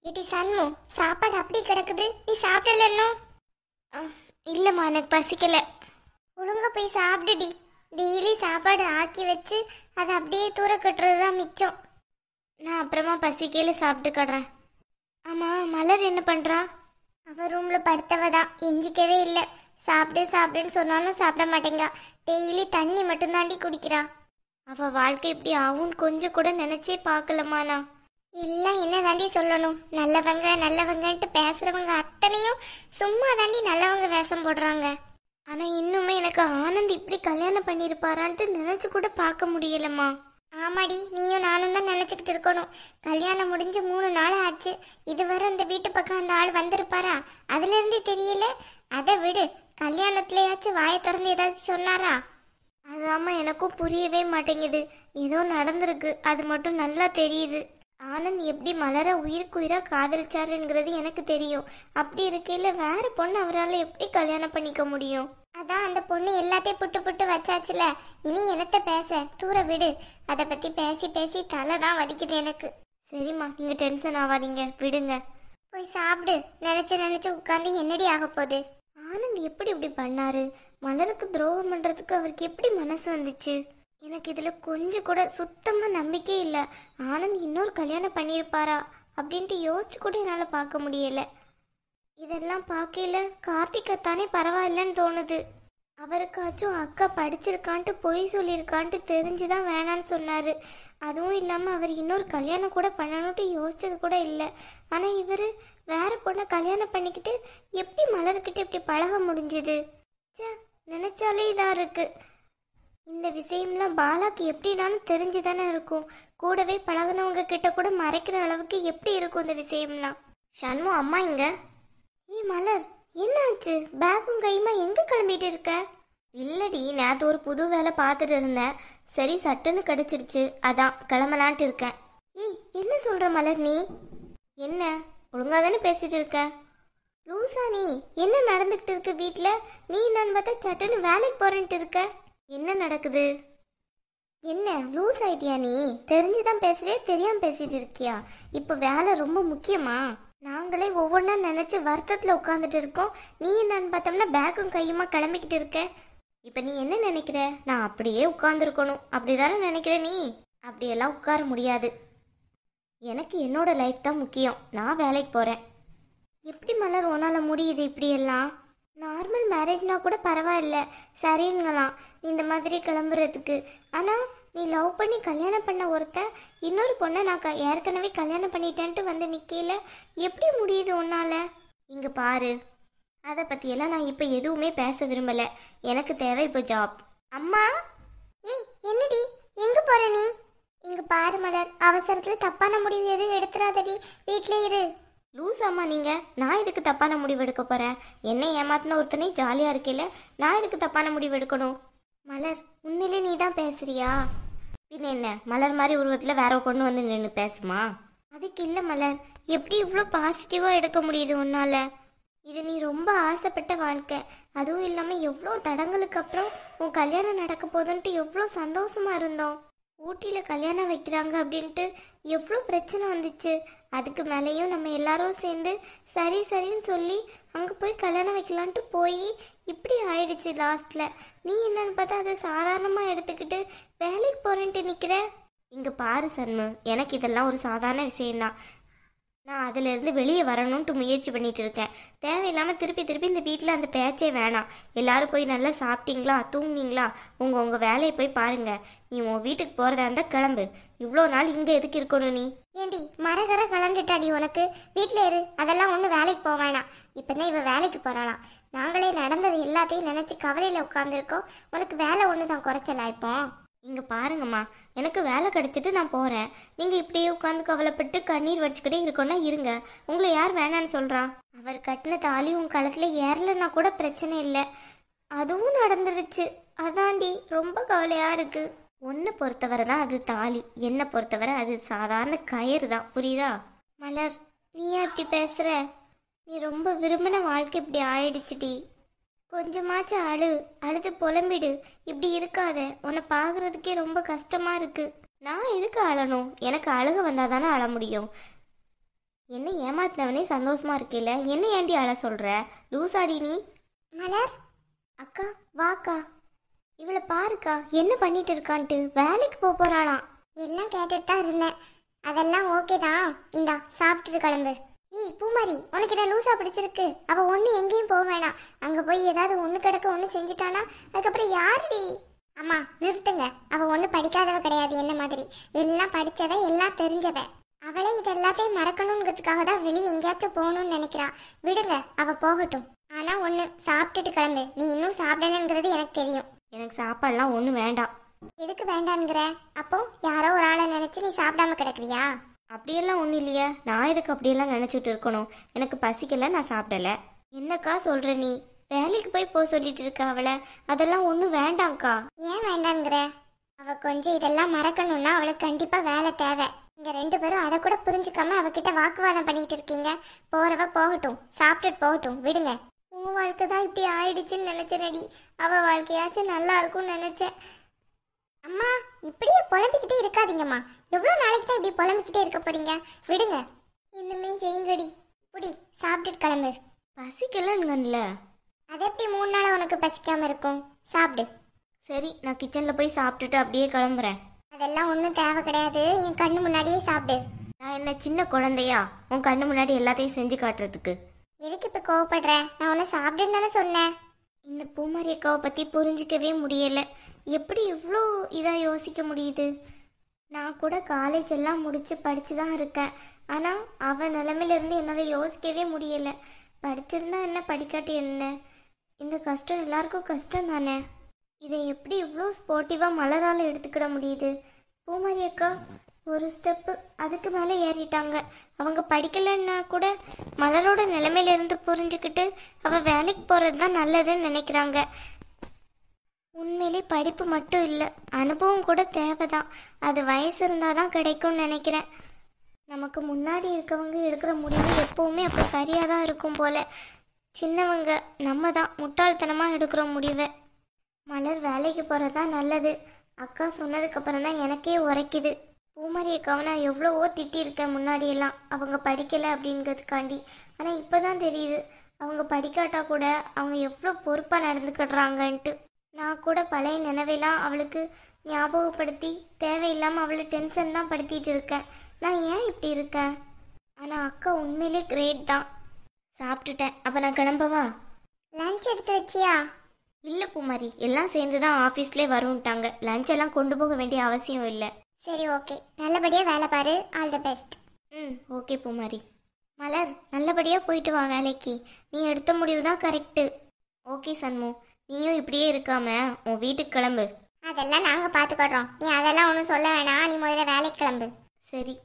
ஏடி சண்மு, சாப்பாடு அப்படி கிடக்குது, நீ சாப்பிடல இன்னும்? இல்லம்மா, எனக்கு பசிக்கல. ஒழுங்கா போய் சாப்பிடுடி. டெய்லி சாப்பாடு ஆக்கி வச்சு அதை அப்படியே தூர கட்டுறது தான் மிச்சம். நான் அப்புறமா பசிக்கையில சாப்பிட்டுக்கடுறேன். ஆமா, மலர் என்ன பண்றா? அவ ரூம்ல படுத்தவ தான், எஞ்சிக்கவே இல்லை. சாப்பிடு சாப்பிடுன்னு சொன்னாலும் சாப்பிட மாட்டேங்கா. டெய்லி தண்ணி மட்டும் தாண்டி குடிக்கிறா. அவ வாழ்க்கை இப்படி ஆகும்னு கொஞ்சம் கூட நினைச்சே பார்க்கலம்மா நான். எல்லாம் என்ன தாண்டி சொல்லணும், நல்லவங்க நல்லவங்கன்ட்டு பேசுறவங்க அத்தனையும் சும்மா தாண்டி நல்லவங்க வேஷம் போடுறாங்க. ஆனா இன்னுமே எனக்கு ஆனந்த் இப்படி கல்யாணம் பண்ணிருப்பாரான்ட்டு நினைச்சு கூட பார்க்க முடியலம்மா. ஆமாடி, நீயும் நானும் தான் நினைச்சுக்கிட்டு இருக்கணும். கல்யாணம் முடிஞ்சு 3 நாள் ஆச்சு. இதுவரை அந்த வீட்டு பக்கம் அந்த ஆள் வந்திருப்பாரா? அதுல இருந்து தெரியல. அதை விடு, கல்யாணத்துலயாச்சும் வாயை திறந்து ஏதாச்சும் சொன்னாரா? அதாம்மா எனக்கும் புரியவே மாட்டேங்குது. ஏதோ நடந்திருக்கு, அது மட்டும் நல்லா தெரியுது. ஆனந்த் எப்படி மலர உயிருக்குயிரா காதலிச்சாருங்கிறது எனக்கு தெரியும். அப்படி இருக்கையில வேற பொண்ணு அவரால் எப்படி கல்யாணம் பண்ணிக்க முடியும்? அதான் அந்த பொண்ணு எல்லாத்தையும் புட்டு புட்டு வச்சாச்சுல. இனி என்னத்த பேச, தூர விடு. அதை பத்தி பேசி பேசி தலை தான் வலிக்குது எனக்கு. சரிம்மா, நீங்க டென்ஷன் ஆகாதீங்க, விடுங்க. போய் சாப்பிடு. நினைச்சு நினைச்சு உட்காந்து என்னடி ஆக போகுது? ஆனந்த் எப்படி இப்படி பண்ணாரு? மலருக்கு துரோகம் பண்றதுக்கு அவருக்கு எப்படி மனசு வந்துச்சு? எனக்கு இதுல கொஞ்சம் கூட சுத்தமா நம்பிக்கை இல்லை. ஆனந்த் இன்னொரு கல்யாணம் பண்ணியிருப்பாரா அப்படின்ட்டு யோசிச்சு கூட என்னால் பார்க்க முடியல. இதெல்லாம் பார்க்கல கார்த்திகத்தானே பரவாயில்லன்னு தோணுது. அவருக்காச்சும் அக்கா படிச்சிருக்கான்ட்டு பொய் சொல்லியிருக்கான்ட்டு தெரிஞ்சுதான் வேணான்னு சொன்னாரு. அதுவும் இல்லாமல் அவர் இன்னொரு கல்யாணம் கூட பண்ணணும்ட்டு யோசிச்சது கூட இல்லை. ஆனால் இவர் வேற பொண்ணை கல்யாணம் பண்ணிக்கிட்டு எப்படி மலர்கிட்ட இப்படி பழக முடிஞ்சுது? சே, நினைச்சாலே இதாக இருக்கு. இந்த விஷயம்லாம் பாலாக்கு எப்படினாலும் தெரிஞ்சு தானே இருக்கும். கூடவே பழகினவங்க கிட்ட கூட மறைக்கிற அளவுக்கு எப்படி இருக்கும் இந்த விஷயம்லாம்? ஷண்மு, அம்மா இங்க. மலர், என்னாச்சு? பேக்கும் கையுமா எங்க கிளம்பிட்டு இருக்க? இல்லடி, நேற்று ஒரு புது வேலை பார்த்துட்டு இருந்தேன். சரி, சட்டுன்னு கிடைச்சிருச்சு, அதான் கிளம்பலான்ட்டு இருக்கேன். என்ன சொல்ற மலர் நீ? என்ன ஒழுங்கா தானே பேசிட்டு இருக்க? லூசா நீ? என்ன நடந்துகிட்டு இருக்கு வீட்டில்? நீ நான் பார்த்தா சட்டுன்னு வேலைக்கு போறேன்ட்டு இருக்க. என்ன நடக்குது? என்ன லூஸ் ஆயிட்டியா நீ? தெரிஞ்சுதான் பேசுறியா, தெரியாம பேசிட்டு இருக்கியா? இப்போ வேலை ரொம்ப முக்கியமா? நாங்களே ஒவ்வொன்றா நினைச்சு வருத்தத்துல உட்காந்துட்டு இருக்கோம். நீ என்னன்னு பார்த்தோம்னா பேக்கும் கையுமா கிளம்பிக்கிட்டு இருக்க. இப்போ நீ என்ன நினைக்கிற? நான் அப்படியே உட்காந்துருக்கணும் அப்படிதானே நினைக்கிற நீ? அப்படியெல்லாம் உட்கார முடியாது. எனக்கு என்னோட லைஃப் தான் முக்கியம். நான் வேலைக்கு போறேன். எப்படி மலர் உன்னால முடியுது இப்படியெல்லாம்? நார்மல் மேரேஜ்னா கூட பரவாயில்ல, சரிங்களாம் இந்த மாதிரி கிளம்புறதுக்கு. ஆனால் நீ லவ் பண்ணி கல்யாணம் பண்ண ஒருத்தன் இன்னொரு பொண்ணை நான் ஏற்கனவே கல்யாணம் பண்ணிட்டேன்ட்டு வந்து நிற்கல. எப்படி முடியுது உன்னால? இங்கே பாரு, அதை பற்றியெல்லாம் நான் இப்போ எதுவுமே பேச விரும்பலை. எனக்கு தேவை இப்போ ஜாப். அம்மா, என்னடி எங்கே போற நீ? இங்கே பாரு மலர், அவசரத்தில் தப்பான முடிவு எதுவும் எடுத்துறாதடி, வீட்டிலே இரு. லூஸ் அம்மா நீங்க. நான் இதுக்கு தப்பான முடிவு எடுக்க போறேன்? என்னை ஏமாத்தின ஒருத்தனே ஜாலியா இருக்கல, நான் இதுக்கு தப்பான முடிவு எடுக்கணும்? மலர், உண்மையிலே நீ தான் பேசுறியா? பின்ன என்ன, மலர் மாதிரி உருவத்துல வேற பொண்ணு வந்து நின்று பேசுமா? அதுக்கு இல்லை மலர், எப்படி இவ்வளோ பாசிட்டிவா எடுக்க முடியுது உன்னால? இது நீ ரொம்ப ஆசைப்பட்ட வாழ்க்கை. அதுவும் இல்லாமல் எவ்வளோ தடங்களுக்கு அப்புறம் உன் கல்யாணம் நடக்க போதுன்ட்டு எவ்வளோ சந்தோஷமா இருந்தோம். ஊட்டியில் கல்யாணம் வைக்கிறாங்க அப்படின்ட்டு எவ்வளோ பிரச்சனை வந்துச்சு. அதுக்கு மேலேயும் நம்ம எல்லாரும் சேர்ந்து சரி சரின்னு சொல்லி அங்கே போய் கல்யாணம் வைக்கலான்ட்டு போய் இப்படி ஆயிடுச்சு லாஸ்ட்டில். நீ என்னன்னு பார்த்தா அதை சாதாரணமாக எடுத்துக்கிட்டு வேலைக்கு போகிறேன்ட்டு நிற்கிற. இங்கே பாரு சண்மு, எனக்கு இதெல்லாம் ஒரு சாதாரண விஷயந்தான். நான் அதிலிருந்து வெளியே வரணும்ட்டு முயற்சி பண்ணிட்டு இருக்கேன். தேவையில்லாமல் திருப்பி திருப்பி இந்த வீட்டில் அந்த பேச்சே வேணாம். எல்லாரும் போய் நல்லா சாப்பிட்டீங்களா, தூங்குனீங்களா, உங்கள் வேலையை போய் பாருங்க. நீ உன் வீட்டுக்கு போகிறதா இருந்தால் கிளம்பு. இவ்வளோ நாள் இங்கே எதுக்கு இருக்கணும் நீ? ஏண்டி மரகர கலந்துட்டாடி உனக்கு? வீட்டில் இரு, அதெல்லாம் ஒன்றும் வேலைக்கு போக வேணாம். இப்போதான் இவ வேலைக்கு போகிறாளாம். நாங்களே நடந்தது எல்லாத்தையும் நினச்சி கவலையில் உட்காந்துருக்கோம். உனக்கு வேலை ஒன்று தான் குறைச்சலா இப்போ? இங்கே பாருங்கம்மா, எனக்கு வேலை கிடைச்சிட்டு நான் போகிறேன். நீங்கள் இப்படியே உட்காந்து கவலைப்பட்டு கண்ணீர் வடிச்சுக்கிட்டே இருக்கோன்னா இருங்க. உங்களை யார் வேணான்னு சொல்கிறா? அவர் கட்டின தாலி உன் கழுத்தில் ஏறலைன்னா கூட பிரச்சனை இல்லை. அதுவும் நடந்துடுச்சு. அதாண்டி ரொம்ப கவலையாக இருக்குது. உன்னை பொறுத்தவரை தான் அது தாலி, என்னை பொறுத்தவரை அது சாதாரண கயிறு தான், புரியுதா? மலர், நீ ஏன் இப்படி பேசுகிற? நீ ரொம்ப விரும்பின வாழ்க்கை இப்படி ஆயிடுச்சுடி. கொஞ்சமாச்சும் அழுது புலம்பிடு. இப்படி இருக்காத, உன்னை பார்க்கறதுக்கே ரொம்ப கஷ்டமா இருக்கு. நான் எதுக்கு அழணும்? எனக்கு அழுக வந்தால் தானே அழ முடியும். என்ன ஏமாத்தினவனே சந்தோஷமா இருக்கேல, என்ன ஏண்டி அழ சொல்ற? லூசாடி நீ? மலர் அக்கா வாக்கா, இவளை பாருக்கா என்ன பண்ணிட்டு இருக்கான்ட்டு. வேலைக்கு போறாளாம். எல்லாம் கேட்டுட்டு தான் இருந்தேன். அதெல்லாம் ஓகே தான். இந்தா சாப்பிட்டுட்டு கிளம்பு. ஏய் பூமாரி, உனக்கு என்ன லூசா பிடிச்சிருக்கு? அவ ஒண்ணு எங்கேயும் போக வேணாம். அங்க போய் ஏதாவது ஒண்ணு கிடக்க ஒண்ணு செஞ்சுட்டானா அதுக்கப்புறம் யாருடி? அம்மா நிறுத்துங்க. அவ ஒண்ணு படிக்காதவ கிடையாது என்ன மாதிரி. எல்லாம் படிச்சவ, எல்லாம் தெரிஞ்சவ. அவளே இது எல்லாத்தையும் மறக்கணுங்கிறதுக்காக தான் வெளியே எங்கேயாச்சும் போகணும்னு நினைக்கிறா. விடுங்க, அவ போகட்டும். ஆனா ஒண்ணு, சாப்பிட்டுட்டு கிளம்பு. நீ இன்னும் சாப்பிடலங்கிறது எனக்கு தெரியும். எனக்கு சாப்பாடுலாம் ஒன்றும் வேண்டாம். எதுக்கு வேண்டான்ங்கிற? அப்போ யாரோ ஒரு ஆளை நினைச்சு நீ சாப்பிடாம கிடக்குறியா? அப்படியெல்லாம் ஒன்றும் இல்லையே. நான் எதுக்கு அப்படியெல்லாம் நினச்சிட்டு இருக்கணும்? எனக்கு பசிக்கல, நான் சாப்பிடல. என்னக்கா சொல்கிற நீ? வேலைக்கு போய் சொல்லிட்டு இருக்க அவளை. அதெல்லாம் ஒன்றும் வேண்டாம்க்கா. ஏன் வேண்டான்ங்கிற? அவ கொஞ்சம் இதெல்லாம் மறக்கணும்னா அவளுக்கு கண்டிப்பா வேலை தேவை. இங்க 2 பேரும் அதை கூட புரிஞ்சுக்காம அவகிட்ட வாக்குவாதம் பண்ணிட்டு இருக்கீங்க. போறவ போகட்டும், சாப்பிட்டுட்டு போகட்டும், விடுங்க. உன் வாழ்க்கை தான் இப்படி ஆயிடுச்சுன்னு நினைச்சேனடி. அவ வாழ்க்கையாச்சும் நல்லா இருக்கும்னு நினைச்சேன். அம்மா இப்படியே புலம்பிக்கிட்டே இருக்காதீங்கம்மா. எவ்வளவு நாளைக்கு தான் இப்படி புலம்பிக்கிட்டே இருக்க போறீங்க? விடுங்க. இன்னுமே செய்யுங்கடி. புடி, சாப்பிட்டுட்டு கிளம்பு. பசிக்கலங்கல்ல. அது எப்படி 3 நாளா உனக்கு பசிக்காம இருக்கும்? சாப்பிடு. சரி, நான் கிச்சனில் போய் சாப்பிட்டுட்டு அப்படியே கிளம்புறேன். அதெல்லாம் ஒன்றும் தேவை கிடையாது. என் கண்ணு முன்னாடியே சாப்பிடு. நான் என்ன சின்ன குழந்தையா உன் கண்ணு முன்னாடி எல்லாத்தையும் செஞ்சு காட்டுறதுக்கு? எதுக்கு இப்ப கோவப்படுற? நான் உன்னை சாப்பிடுன்னு தானே சொன்னேன். இந்த பூமாரி அக்காவை பற்றி புரிஞ்சிக்கவே முடியலை. எப்படி இவ்வளோ இதாக யோசிக்க முடியுது? நான் கூட காலேஜ் எல்லாம் முடித்து படித்து தான் இருக்கேன். ஆனால் அவன் நிலமையிலேருந்து என்னால் யோசிக்கவே முடியலை. படிச்சிருந்தா என்ன, படிக்காட்டி என்ன? இந்த கஷ்டம் எல்லாருக்கும் கஷ்டம் தானே. இதை எப்படி இவ்வளோ ஸ்போர்ட்டிவாக மலரால் எடுத்துக்கிட முடியுது? பூமாரி அக்கா ஒரு ஸ்டெப்பு அதுக்கு மேலே ஏறிட்டாங்க. அவங்க படிக்கலைன்னா கூட மலரோட நிலைமையிலிருந்து புரிஞ்சுக்கிட்டு அவள் வேலைக்கு போகிறது தான் நல்லதுன்னு நினைக்கிறாங்க. உண்மையிலே படிப்பு மட்டும் இல்லை, அனுபவம் கூட தேவைதான். அது வயசு இருந்தால் தான் கிடைக்கும்னு நினைக்கிறேன். நமக்கு முன்னாடி இருக்கவங்க எடுக்கிற முடிவு எப்போவுமே அப்போ சரியாக தான் இருக்கும் போல. சின்னவங்க நம்ம தான் முட்டாள்தனமாக எடுக்கிற முடிவை. மலர் வேலைக்கு போகிறது தான் நல்லது. அக்கா சொன்னதுக்கப்புறம் தான் எனக்கே உரைக்குது. பூமாரி அக்காவை நான் எவ்வளவோ திட்டியிருக்கேன் முன்னாடியெல்லாம், அவங்க படிக்கலை அப்படிங்கிறதுக்காண்டி. ஆனால் இப்போ தான் தெரியுது அவங்க படிக்காட்டா கூட அவங்க எவ்வளோ பொறுப்பாக நடந்துக்கிடுறாங்கன்ட்டு. நான் கூட பழைய நினைவெல்லாம் அவளுக்கு ஞாபகப்படுத்தி தேவையில்லாமல் அவளை டென்ஷன் தான் படுத்திட்டு இருக்கேன். நான் ஏன் இப்படி இருக்கேன்? ஆனால் அக்கா உண்மையிலே கிரேட் தான். சாப்பிட்டுட்டேன். அப்போ நான் கிளம்பவா? லஞ்ச் எடுத்து வச்சியா? இல்லை பூமாரி, எல்லாம் சேர்ந்து தான் ஆஃபீஸ்லேயே வரும்ட்டாங்க. லஞ்ச் எல்லாம் கொண்டு போக வேண்டிய அவசியம் இல்லை. சரி ஓகே, நல்லபடியாக வேலை பாரு. All the best. ஓகே பூமாரி. மலர், நல்லபடியாக போயிட்டு வா வேலைக்கு. நீ எடுத்த முடிவு தான் கரெக்டு. ஓகே சண்மு, நீயும் இப்படியே இருக்காம உன் வீட்டுக்கு கிளம்பு. அதெல்லாம் நாங்கள் பார்த்துக்கிறோம். நீ அதெல்லாம் ஒன்றும் சொல்ல வேணாம். நீ முதல்ல வேலைக்கு கிளம்பு. சரி.